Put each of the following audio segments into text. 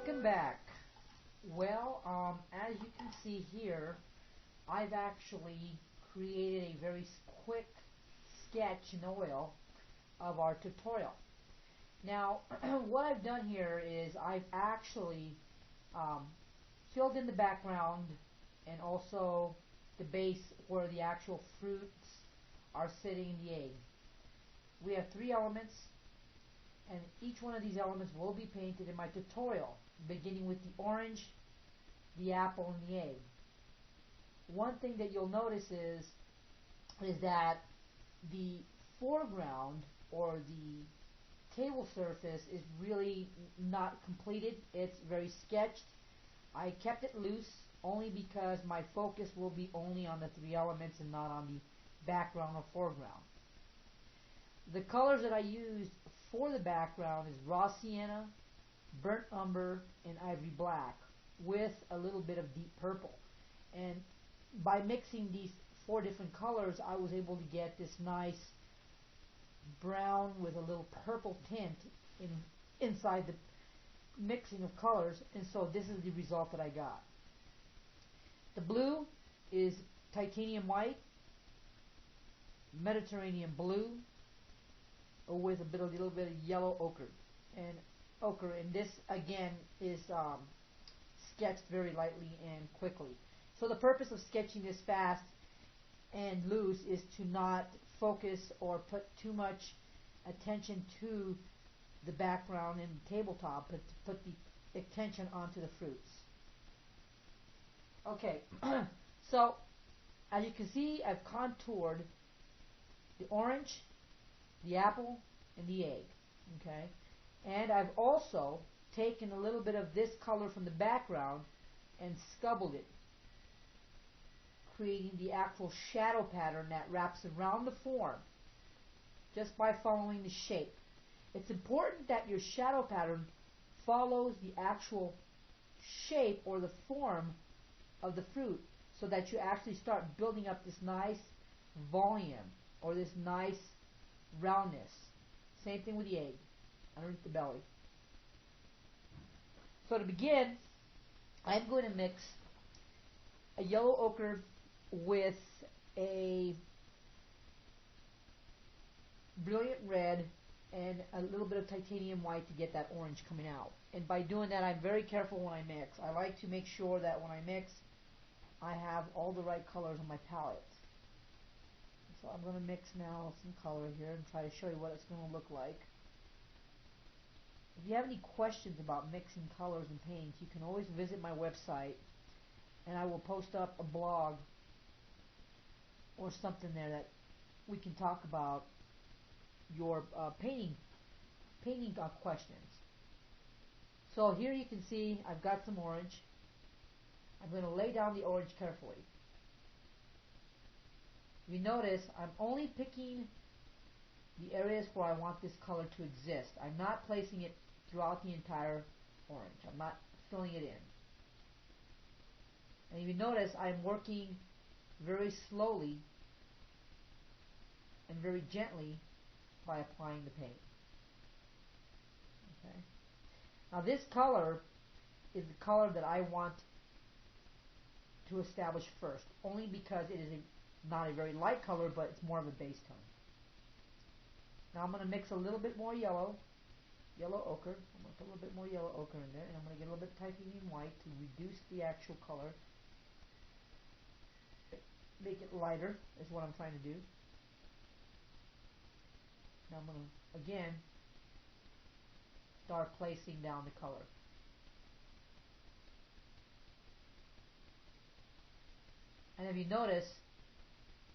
Welcome back. Well, as you can see here, I've actually created a very quick sketch in oil of our tutorial. Now, what I've done here is I've actually filled in the background and also the base where the actual fruits are sitting in the egg. We have three elements, and each one of these elements will be painted in my tutorial, beginning with the orange, the apple, and the egg. One thing that you'll notice is that the foreground or the table surface is really not completed. It's very sketched. I kept it loose only because my focus will be only on the three elements and not on the background or foreground. The colors that I used for the background is raw sienna, burnt umber, and ivory black with a little bit of deep purple. And by mixing these four different colors, I was able to get this nice brown with a little purple tint inside the mixing of colors, and so this is the result that I got. The blue is titanium white, Mediterranean blue, with a little bit of yellow ochre, and this again is sketched very lightly and quickly. So the purpose of sketching this fast and loose is to not focus or put too much attention to the background and the tabletop, but to put the attention onto the fruits. Okay, so as you can see, I've contoured the orange, the apple, and the egg. Okay, and I've also taken a little bit of this color from the background and scubbled it, creating the actual shadow pattern that wraps around the form just by following the shape. It's important that your shadow pattern follows the actual shape or the form of the fruit so that you actually start building up this nice volume or this nice roundness. Same thing with the egg underneath the belly. So to begin, I'm going to mix a yellow ochre with a brilliant red and a little bit of titanium white to get that orange coming out. And by doing that, I'm very careful when I mix. I like to make sure that when I mix, I have all the right colors on my palette. So I'm going to mix now some color here and try to show you what it's going to look like. If you have any questions about mixing colors and paints, you can always visit my website, and I will post up a blog or something there that we can talk about your painting questions. So here you can see I've got some orange. I'm going to lay down the orange carefully. You notice I'm only picking the areas where I want this color to exist. I'm not placing it throughout the entire orange. I'm not filling it in. And if you notice, I'm working very slowly and very gently by applying the paint. Okay. Now this color is the color that I want to establish first, only because it is not a very light color, but it's more of a base tone. Now I'm going to mix a little bit more yellow ochre. I'm going to put a little bit more yellow ochre in there, and I'm going to get a little bit of titanium white to reduce the actual color. Make it lighter is what I'm trying to do. Now I'm going to, again, start placing down the color. And if you notice,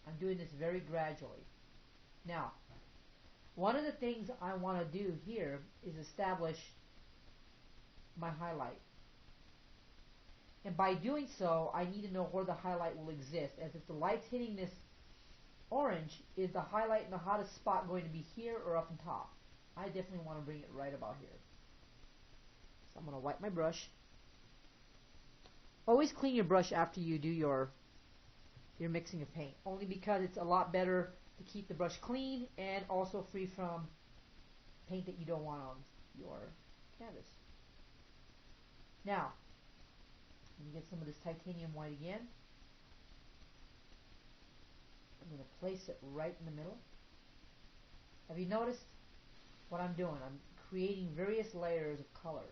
I'm doing this very gradually. Now, one of the things I want to do here is establish my highlight. And by doing so, I need to know where the highlight will exist. As if the light's hitting this orange, is the highlight in the hottest spot going to be here or up on top? I definitely want to bring it right about here. So I'm going to wipe my brush. Always clean your brush after you do your mixing of paint, only because it's a lot better to keep the brush clean and also free from paint that you don't want on your canvas. Now, let me get some of this titanium white again. I'm going to place it right in the middle. Have you noticed what I'm doing? I'm creating various layers of color.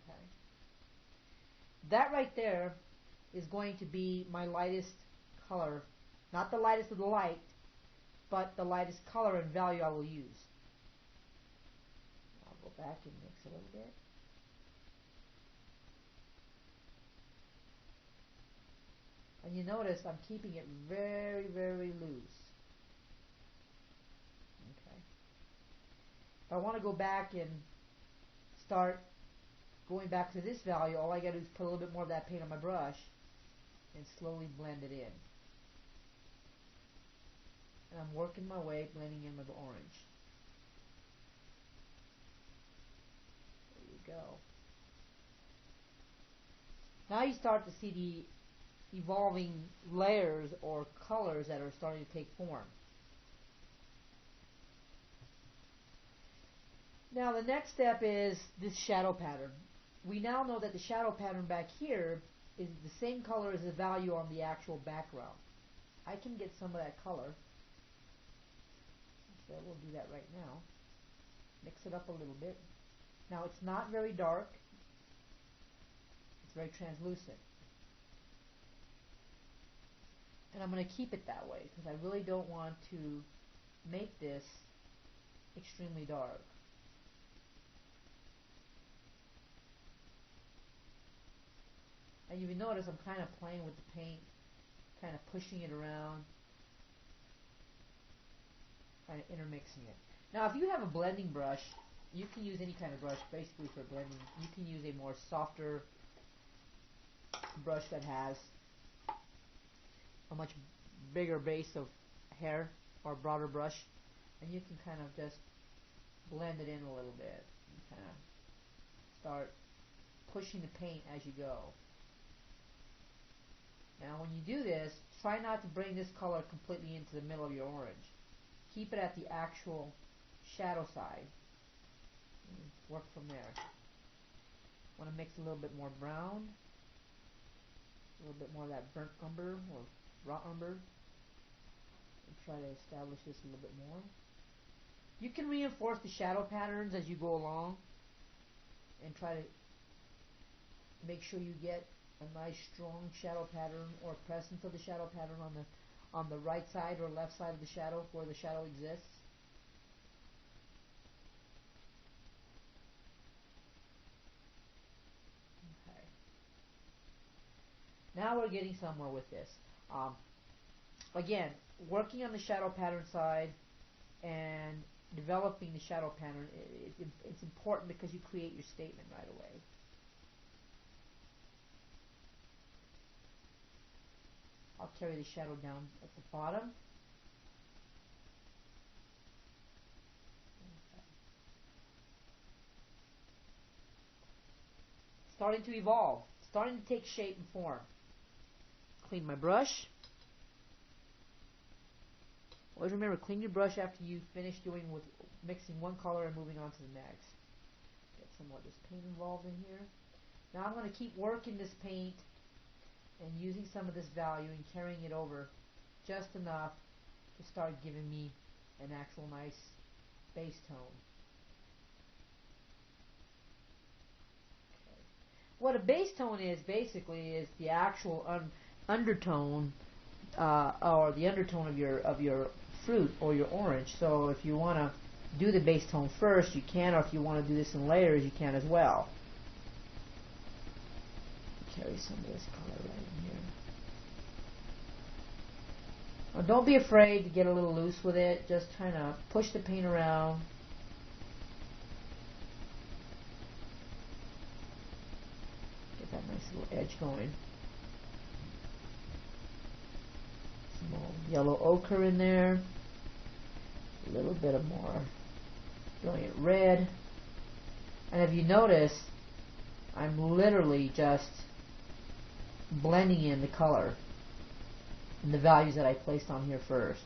Okay. That right there is going to be my lightest color. Not the lightest of the light, but the lightest color and value I will use. I'll go back and mix a little bit. And you notice I'm keeping it very, very loose. Okay. If I want to go back and start going back to this value, all I got to do is put a little bit more of that paint on my brush and slowly blend it in. And I'm working my way, blending in with the orange. There you go. Now you start to see the evolving layers or colors that are starting to take form. Now the next step is this shadow pattern. We now know that the shadow pattern back here is the same color as the value on the actual background. I can get some of that color. So we'll do that right now. Mix it up a little bit. Now it's not very dark. It's very translucent. And I'm going to keep it that way because I really don't want to make this extremely dark. And you can notice I'm kind of playing with the paint, kind of pushing it around, kind of intermixing it. Now if you have a blending brush, you can use any kind of brush basically for blending. You can use a more softer brush that has a much bigger base of hair, or broader brush, and you can kind of just blend it in a little bit and kind of start pushing the paint as you go. Now when you do this, try not to bring this color completely into the middle of your orange. Keep it at the actual shadow side and work from there. Want to mix a little bit more brown, a little bit more of that burnt umber or raw umber, and try to establish this a little bit more. You can reinforce the shadow patterns as you go along and try to make sure you get a nice strong shadow pattern or presence of the shadow pattern on the right side or left side of the shadow where the shadow exists. Okay. Now we're getting somewhere with this. Again, working on the shadow pattern side and developing the shadow pattern, it's important because you create your statement right away. I'll carry the shadow down at the bottom. Okay. Starting to evolve, starting to take shape and form. Clean my brush. Always remember, clean your brush after you finish mixing one color and moving on to the next. Get some more of this paint involved in here. Now I'm going to keep working this paint and using some of this value and carrying it over just enough to start giving me an actual nice base tone. Okay. What a base tone is basically is the actual undertone or the undertone of your fruit or your orange. So if you want to do the base tone first, you can, or if you want to do this in layers, you can as well. Carry some of this color right in here. Now don't be afraid to get a little loose with it. Just kind of push the paint around. Get that nice little edge going. Some more yellow ochre in there. A little bit of more brilliant red. And if you notice, I'm literally just blending in the color and the values that I placed on here first.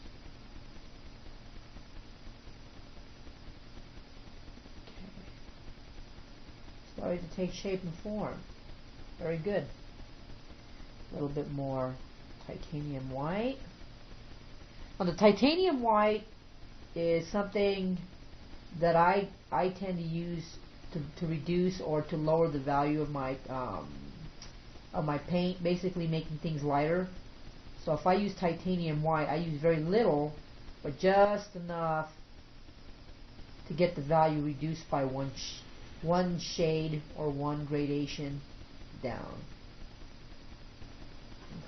Okay. Starting to take shape and form. Very good. A little bit more titanium white. Now the titanium white is something that I tend to use to reduce or to lower the value of my paint, basically making things lighter. So if I use titanium white, I use very little, but just enough to get the value reduced by one shade or one gradation down.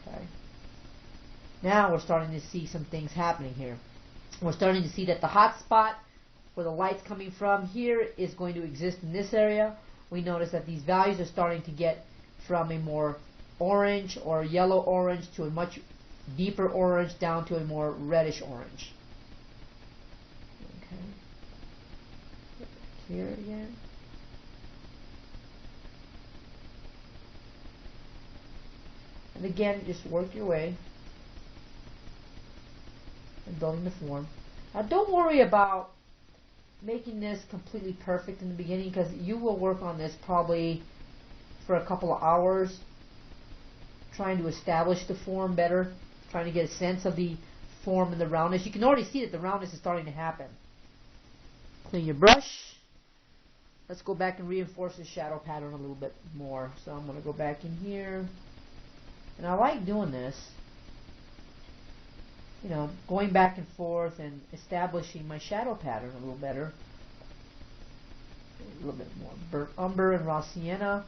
Okay. Now we're starting to see some things happening here. We're starting to see that the hot spot where the light's coming from here is going to exist in this area. We notice that these values are starting to get from a more orange or yellow orange to a much deeper orange down to a more reddish orange. Okay. Here again. And again, just work your way and building the form. Now don't worry about making this completely perfect in the beginning, because you will work on this probably for a couple of hours trying to establish the form better, trying to get a sense of the form and the roundness. You can already see that the roundness is starting to happen. Clean your brush. Let's go back and reinforce the shadow pattern a little bit more. So I'm going to go back in here. And I like doing this, you know, going back and forth and establishing my shadow pattern a little better. A little bit more burnt umber and raw sienna,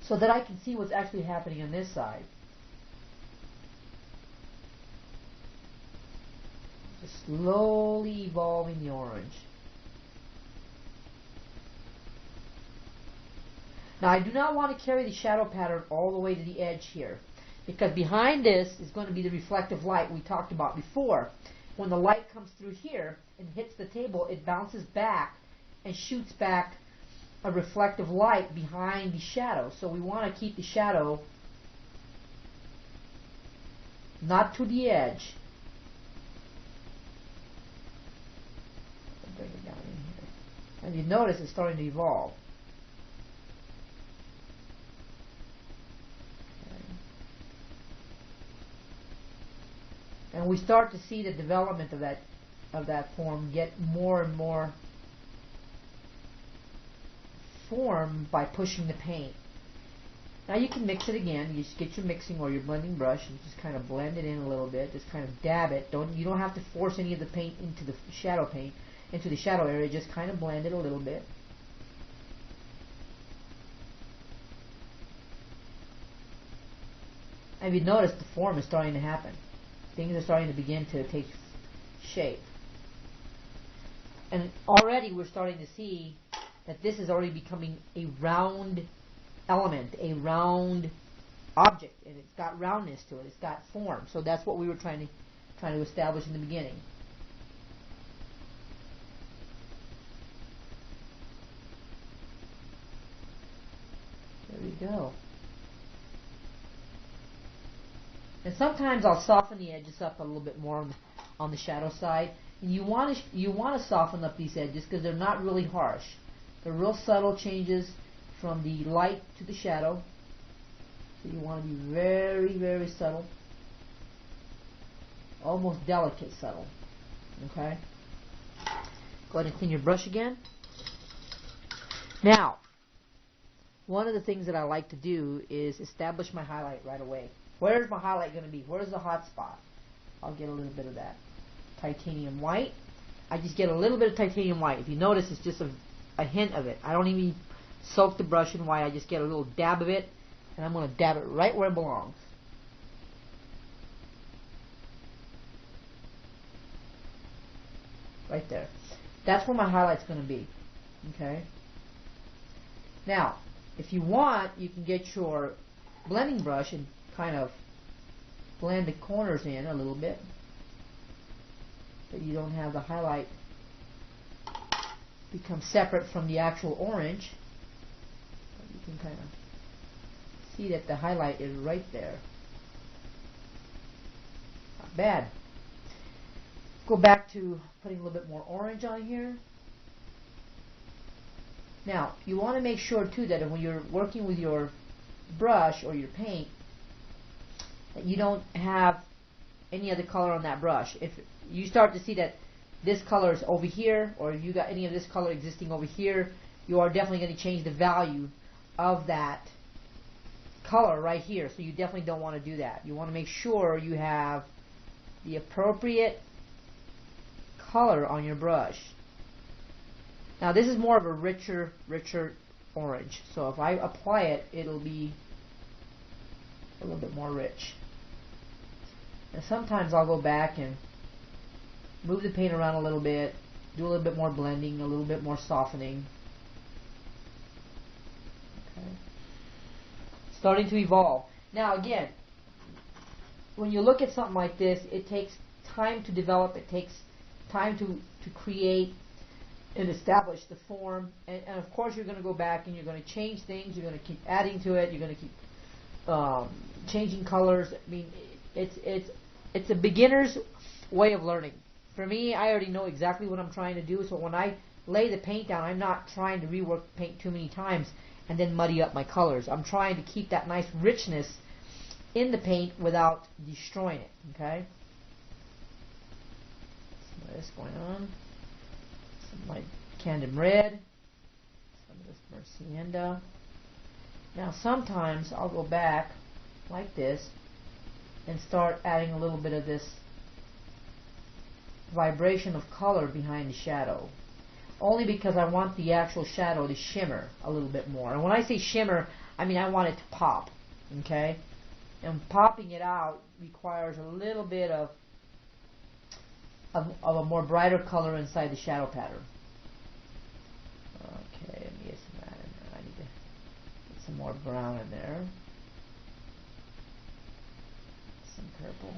so that I can see what's actually happening on this side. Just slowly evolving the orange. Now I do not want to carry the shadow pattern all the way to the edge here, because behind this is going to be the reflective light we talked about before. When the light comes through here and hits the table, it bounces back and shoots back a reflective light behind the shadow. So we want to keep the shadow not to the edge. I'll bring it down in here. And you notice it's starting to evolve. And we start to see the development of that form get more and more form by pushing the paint. Now you can mix it again. You just get your mixing or your blending brush and just kind of blend it in a little bit. Just kind of dab it. You don't have to force any of the paint into the shadow area. Just kind of blend it a little bit. And you notice the form is starting to happen. Things are starting to begin to take shape. And already we're starting to see that this is already becoming a round element, a round object, and it's got roundness to it, it's got form. So that's what we were trying to establish in the beginning. There we go. And sometimes I'll soften the edges up a little bit more on the shadow side. And you want to soften up these edges because they're not really harsh. They're real subtle changes from the light to the shadow. So you want to be very, very subtle. Almost delicate subtle. Okay? Go ahead and clean your brush again. Now, one of the things that I like to do is establish my highlight right away. Where's my highlight going to be? Where's the hot spot? I'll get a little bit of that. Titanium white. I just get a little bit of titanium white. If you notice, it's just a hint of it. I don't even soak the brush in white. I just get a little dab of it, and I'm going to dab it right where it belongs. Right there. That's where my highlight's going to be. Okay? Now, if you want, you can get your blending brush and kind of blend the corners in a little bit so you don't have the highlight become separate from the actual orange. You can kind of see that the highlight is right there. Not bad. Go back to putting a little bit more orange on here. Now, you want to make sure too that when you're working with your brush or your paint, that you don't have any other color on that brush. If you start to see that this color is over here, or if you got any of this color existing over here, you are definitely going to change the value of that color right here. So you definitely don't want to do that. You want to make sure you have the appropriate color on your brush. Now this is more of a richer orange. So if I apply it, it'll be a little bit more rich. And sometimes I'll go back and move the paint around a little bit, do a little bit more blending, a little bit more softening. Okay. Starting to evolve. Now again, when you look at something like this, it takes time to develop, it takes time to create and establish the form, and of course you're going to go back and you're going to change things, you're going to keep adding to it, you're going to keep changing colors. I mean, it's a beginner's way of learning. For me, I already know exactly what I'm trying to do, so when I lay the paint down, I'm not trying to rework the paint too many times and then muddy up my colors. I'm trying to keep that nice richness in the paint without destroying it. Okay? Some of this going on. Some of my Candium Red. Some of this Burnt Sienna. Now sometimes I'll go back like this and start adding a little bit of this vibration of color behind the shadow. Only because I want the actual shadow to shimmer a little bit more. And when I say shimmer, I mean I want it to pop. Okay? And popping it out requires a little bit of a more brighter color inside the shadow pattern. Okay, let me get some of that in there. I need to get some more brown in there. Some purple.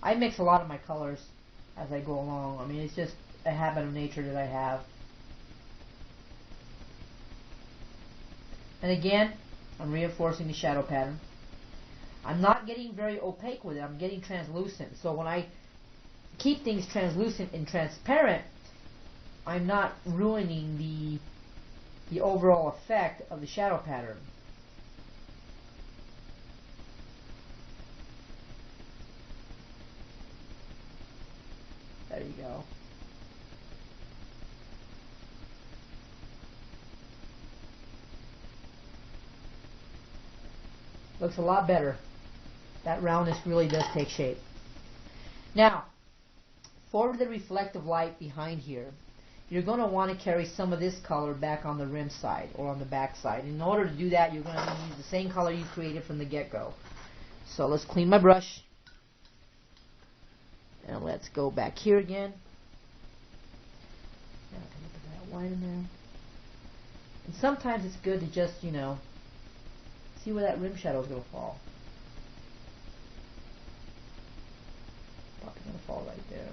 I mix a lot of my colors as I go along. I mean, it's just a habit of nature that I have. And again, I'm reinforcing the shadow pattern. I'm not getting very opaque with it. I'm getting translucent. So when I keep things translucent and transparent, I'm not ruining the overall effect of the shadow pattern. There you go. Looks a lot better. That roundness really does take shape. Now, for the reflective light behind here, you're going to want to carry some of this color back on the rim side or on the back side. In order to do that, you're going to use the same color you created from the get-go. So let's clean my brush. And let's go back here again. Now, put that white in there. And sometimes it's good to just, you know, see where that rim shadow is going to fall. Probably going to fall right there.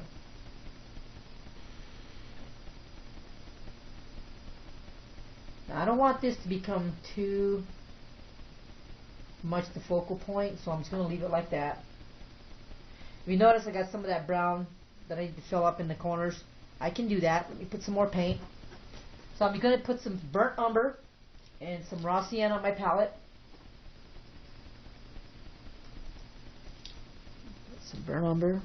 Now, I don't want this to become too much the focal point, so I'm just going to leave it like that. If you notice, I got some of that brown that I need to fill up in the corners. I can do that. Let me put some more paint. So I'm going to put some burnt umber and some raw sienna on my palette. Some burnt umber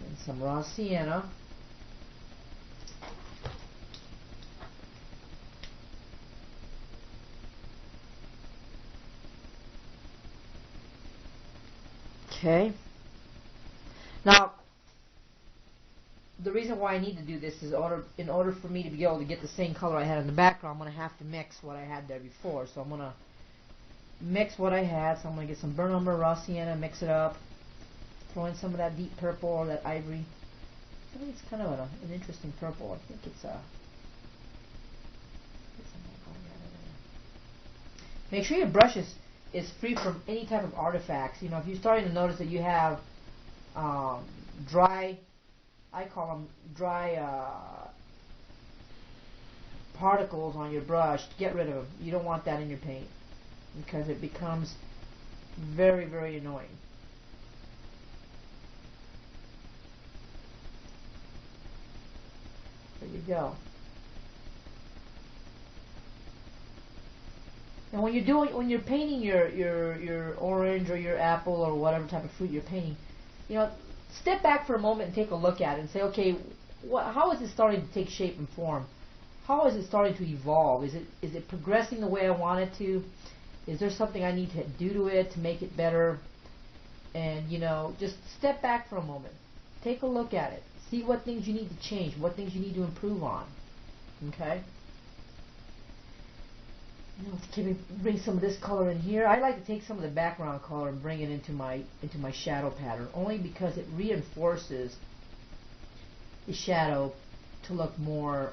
and some raw sienna. Okay. Now, the reason why I need to do this is in order for me to be able to get the same color I had in the background, I'm going to have to mix what I had there before. So I'm going to mix what I had. So I'm going to get some burnt umber, raw sienna, mix it up, throw in some of that deep purple or that ivory. I think it's kind of an interesting purple. I think it's a... Make sure your brush is free from any type of artifacts. You know, if you're starting to notice that you have dry, I call them dry particles on your brush, get rid of them. You don't want that in your paint because it becomes very, very annoying. So you go. And when you're painting your orange or your apple or whatever type of fruit you're painting, you know, step back for a moment and take a look at it and say, okay, how is it starting to take shape and form? How is it starting to evolve? Is it progressing the way I want it to? Is there something I need to do to it to make it better? And, you know, just step back for a moment. Take a look at it. See what things you need to change, what things you need to improve on. Okay? You know, can we bring some of this color in here? I like to take some of the background color and bring it into my shadow pattern, only because it reinforces the shadow to look more,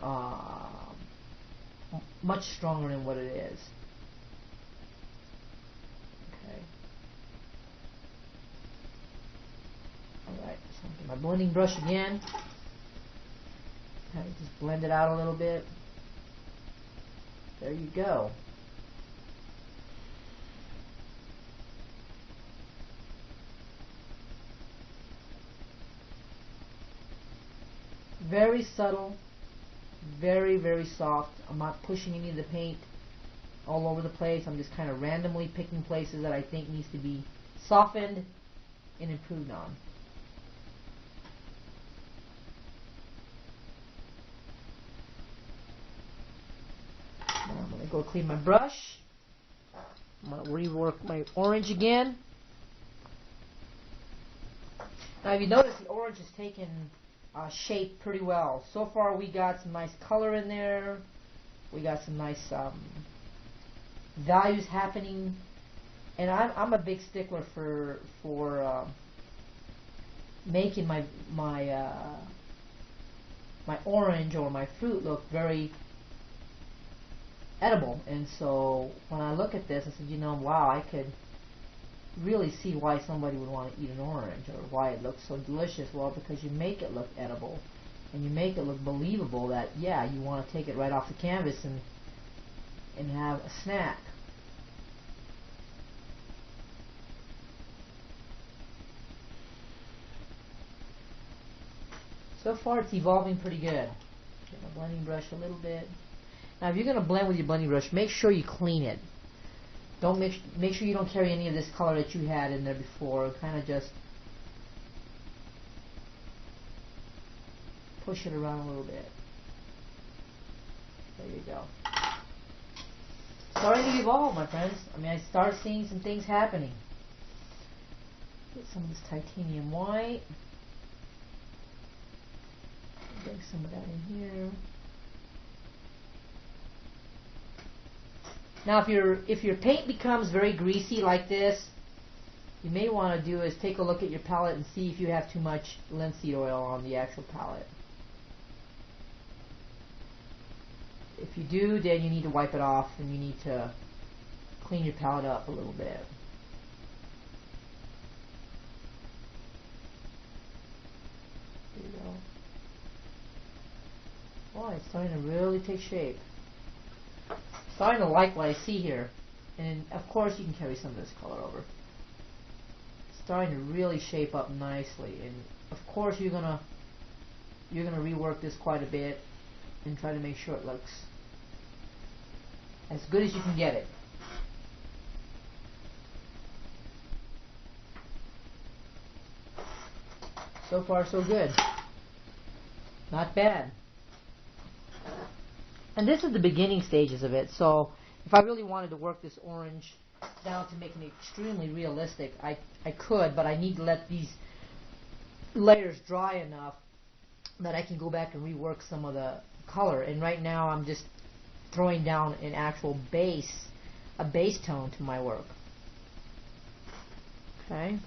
much stronger than what it is. Okay. Alright, so I'll get my blending brush again. Kind of just blend it out a little bit. There you go. Very subtle, very, very soft. I'm not pushing any of the paint all over the place. I'm just kind of randomly picking places that I think needs to be softened and improved on. Now I'm going to go clean my brush. I'm going to rework my orange again. Now if you notice, the orange has taken shape pretty well. So far we got some nice color in there. We got some nice values happening. And I'm a big stickler for making my orange or my fruit look very edible. And so when I look at this, I said, you know, wow, I could really see why somebody would want to eat an orange, or why it looks so delicious. Well, because you make it look edible, and you make it look believable that, yeah, you want to take it right off the canvas and have a snack. So far it's evolving pretty good. Get my blending brush a little bit. Now if you're going to blend with your blending brush, make sure you clean it. Don't make sure you don't carry any of this color that you had in there before. Kind of just push it around a little bit. There you go. Starting to evolve, my friends. I mean, I start seeing some things happening. Get some of this titanium white. Bring some of that in here. Now, if your paint becomes very greasy like this, you may want to do is take a look at your palette and see if you have too much linseed oil on the actual palette. If you do, then you need to wipe it off and you need to clean your palette up a little bit. There you go. Oh, it's starting to really take shape. Starting to like what I see here, and of course you can carry some of this color over. It's starting to really shape up nicely, and of course you're gonna rework this quite a bit and try to make sure it looks as good as you can get it. So far so good. Not bad. And this is the beginning stages of it, so if I really wanted to work this orange down to make it extremely realistic, I could, but I need to let these layers dry enough that I can go back and rework some of the color. And right now I'm just throwing down an actual base, a base tone to my work. Okay.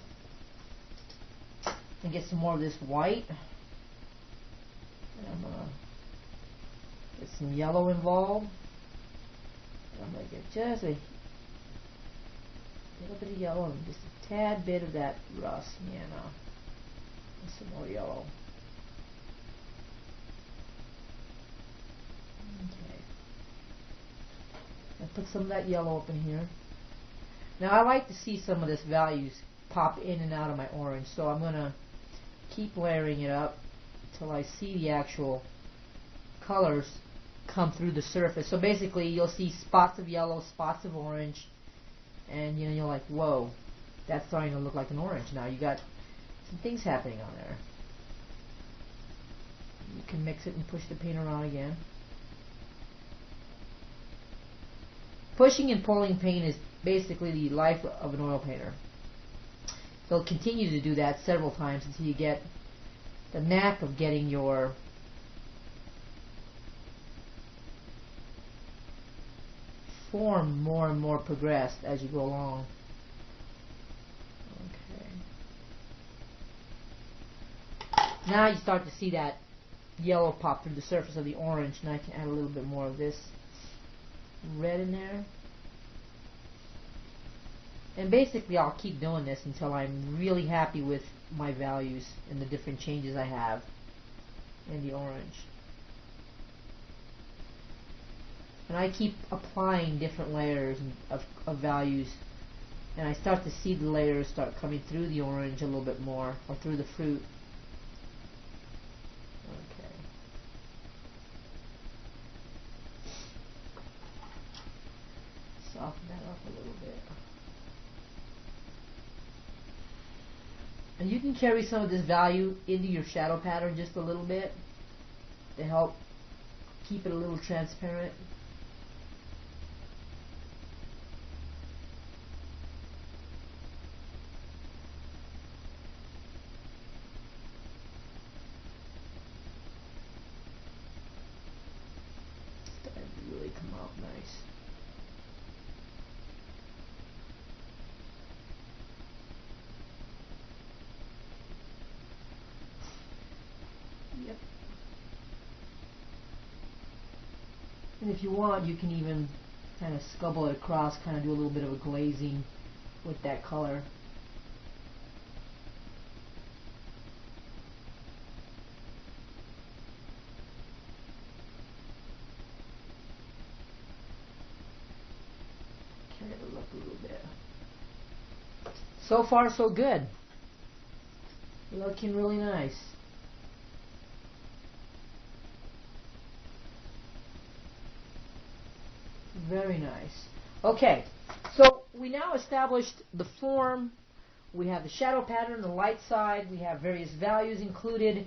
And get some more of this white. And I'm going to get some yellow involved. And I'm going to get just a little bit of yellow and just a tad bit of that rust sienna. And some more yellow. Okay. I put some of that yellow up in here. Now I like to see some of this values pop in and out of my orange, so I'm going to keep layering it up until I see the actual colors come through the surface. So basically you'll see spots of yellow, spots of orange, and you're like, whoa, that's starting to look like an orange. Now you got some things happening on there. You can mix it and push the paint around again. Pushing and pulling paint is basically the life of an oil painter. They'll continue to do that several times until you get the knack of getting your form more and more progressed as you go along. Okay. Now you start to see that yellow pop through the surface of the orange, and I can add a little bit more of this red in there. And basically I'll keep doing this until I'm really happy with my values and the different changes I have in the orange. And I keep applying different layers of values, and I start to see the layers start coming through the orange a little bit more, or through the fruit. Okay. Soften that up a little bit. And you can carry some of this value into your shadow pattern just a little bit to help keep it a little transparent. Starting to really come out nice. Yep. And if you want, you can even kind of scubble it across, kind of do a little bit of a glazing with that color. Carry it up a little bit. So far, so good. Looking really nice. Very nice. Okay, so we now established the form. We have the shadow pattern, the light side. We have various values included.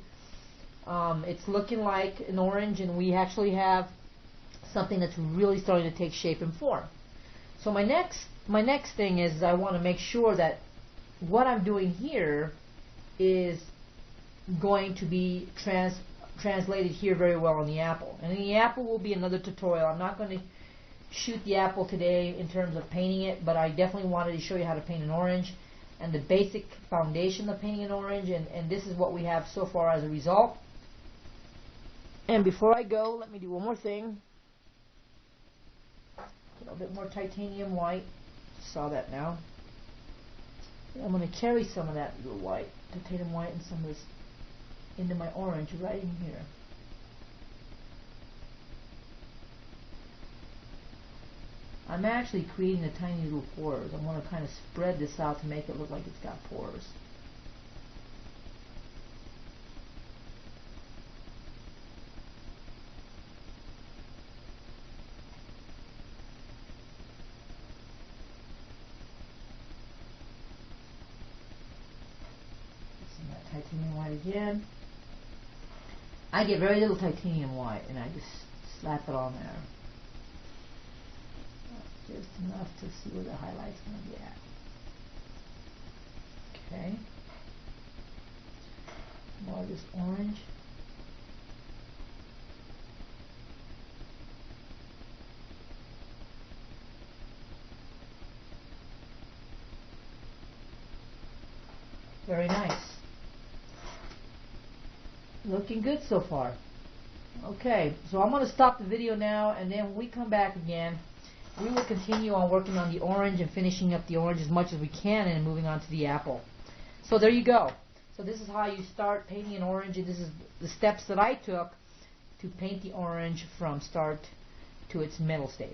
It's looking like an orange, and we actually have something that's really starting to take shape and form. So my next thing is I want to make sure that what I'm doing here is going to be translated here very well on the apple. And the apple will be another tutorial. I'm not going to shoot the apple today in terms of painting it, but I definitely wanted to show you how to paint an orange and the basic foundation of painting an orange, and this is what we have so far as a result. And before I go, let me do one more thing. A little bit more titanium white. Saw that now. I'm going to carry some of that little white, titanium white, and some of this into my orange right in here. I'm actually creating the tiny little pores. I want to kind of spread this out to make it look like it's got pores. Using that titanium white again. I get very little titanium white, and I just slap it on there. Just enough to see where the highlight's going to be at. Okay. More of this orange. Very nice. Looking good so far. Okay, so I'm going to stop the video now, and then when we come back again, we will continue on working on the orange and finishing up the orange as much as we can and moving on to the apple. So there you go. So this is how you start painting an orange, and this is the steps that I took to paint the orange from start to its middle stage.